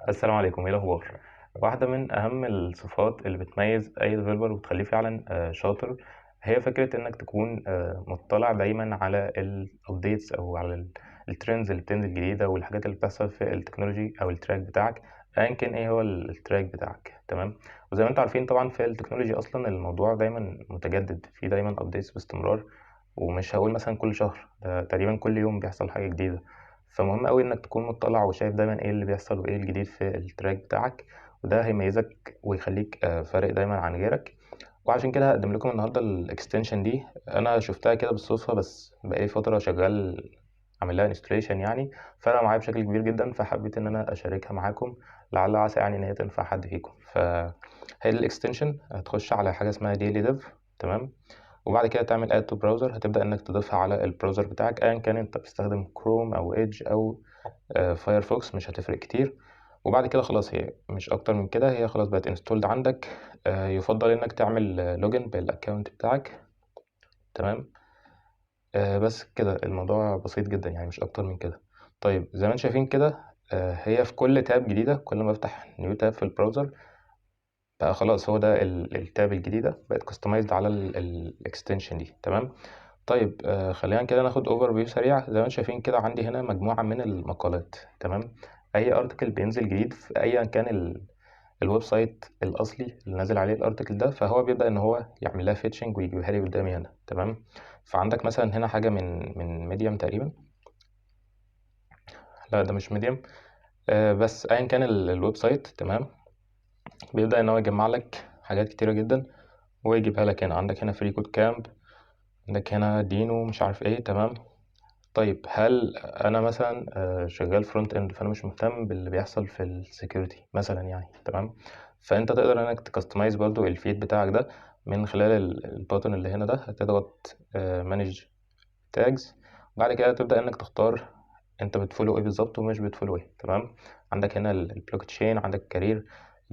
السلام عليكم، إيه الأخبار؟ واحدة من أهم الصفات اللي بتميز أي developer وبتخلّيه فعلًا شاطر، هي فكرة إنك تكون مُطّلع دايمًا على الupdates أو على الtrends اللي بتنزل جديدة والحاجات اللي بتحصل في التكنولوجي أو الtrack بتاعك، أيًا كان إيه هو الtrack بتاعك، تمام؟ وزي ما أنتم عارفين طبعًا في التكنولوجي أصلًا الموضوع دايمًا متجدد، في دايمًا updates باستمرار، ومش هاقول مثلًا كل شهر، ده تقريبًا كل يوم بيحصل حاجة جديدة. فمهم أوي إنك تكون مُطّلع وشايف دايمًا إيه اللي بيحصل وإيه الجديد في الtrack بتاعك، وده هيميّزك ويخلّيك فارق دايمًا عن غيرك، وعشان كده هاقدّم لكم النهارده الextension دي، أنا شُفتها كده بالصدفة بس بقى لي فترة شغّال عامل لها installation يعني، فارقة معايا بشكل كبير جدًا، فحبّيت إن أنا أشاركها معاكم لعل وعسى يعني إن هي تنفع حد فيكم. فهي دي الextension هتخُش على حاجة اسمها daily dev تمام؟ وبعد كده تعمل add to browser هتبدأ إنك تضيفها على البراوزر بتاعك أيًا كان أنت بتستخدم chrome أو edge أو فايرفوكس مش هتفرق كتير، وبعد كده خلاص هي مش أكتر من كده، هي خلاص بقت installed عندك. يُفضّل إنك تعمل login بالaccount بتاعك تمام. بس كده الموضوع بسيط جدًا يعني مش أكتر من كده. طيب زي ما أنتم شايفين كده هي في كل tab جديدة كل ما بافتح new tab في البراوزر بقى خلاص هو ده الtab الجديدة بقت customized على الextension دي تمام. طيب خلّينا كده ناخد overview سريع، زي ما أنتم شايفين كده عندي هنا مجموعة من المقالات تمام، أي article بينزل جديد في أيًا كان الwebsite الأصلي اللي نازل عليه الarticle ده، فهو بيبدأ إن هو يعمل لها fetching ويجيبها لي قدامي هنا تمام. فعندك مثلًا هنا حاجة من medium تقريبًا، لأ ده مش medium. بس أيًا كان الwebsite تمام، بيبدأ إن هو يجمّع لك حاجات كتيرة جدًا ويجيبها لك هنا، عندك هنا free code camp، عندك هنا دينو مش عارف إيه تمام. طيب هل أنا مثلًا شغّال front end فأنا مش مهتم باللي بيحصل في الsecurity مثلًا يعني تمام، فأنت تقدر إنك تcustomize برضه الfeed بتاعك ده من خلال الbutton اللي هنا ده، هتضغط manage tags وبعد كده تبدأ إنك تختار أنت بتfollow إيه بالضبط ومش بتfollow إيه تمام. عندك هنا الblockchain عندك career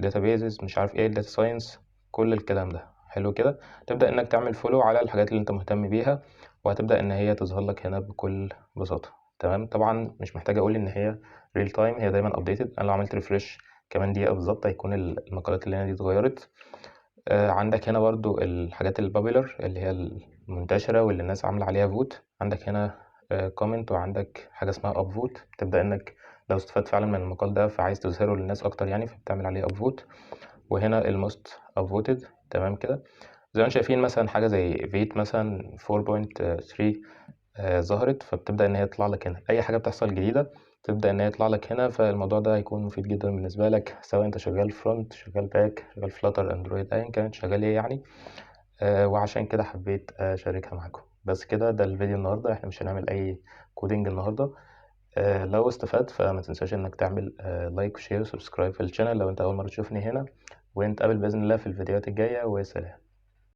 databases مش عارف إيه data science كل الكلام ده، حلو كده. تبدأ إنك تعمل follow على الحاجات اللي أنت مهتم بيها، وهتبدأ إن هي تظهر لك هنا بكل بساطة تمام. طبعًا مش محتاج أقول إن هي real time هي دايمًا updated، أنا لو عملت refresh كمان دقيقة بالضبط هيكون المقالات اللي هنا دي اتغيّرت. عندك هنا برضه الحاجات الpopular اللي هي المنتشرة واللي الناس عاملة عليها vote، عندك هنا comment وعندك حاجة اسمها upvote، تبدأ إنك لو استفدت فعلًا من المقال ده فعايز تظهره للناس أكتر يعني فبتعمل عليه upvote، وهنا الmost upvoted تمام كده. زي ما أنتم شايفين مثلًا حاجة زي Vite مثلًا 4.3 ظهرت، فبتبدأ إن هي تطلع لك هنا، أي حاجة بتحصل جديدة تبدأ إن هي تطلع لك هنا، فالموضوع ده هيكون مفيد جدًا بالنسبة لك سواء أنت شغال front شغال back شغال flutter android أيًا كانت شغال إيه يعني. وعشان كده حبيت أشاركها معاكم. بس كده ده الفيديو النهارده، إحنا مش هنعمل أي coding النهارده. لو استفدت فما تنساش إنك تعمل like وshare وsubscribe في الchannel لو أنت أول مرة تشوفني هنا، ونتقابل بإذن الله في الفيديوهات الجاية وسلام.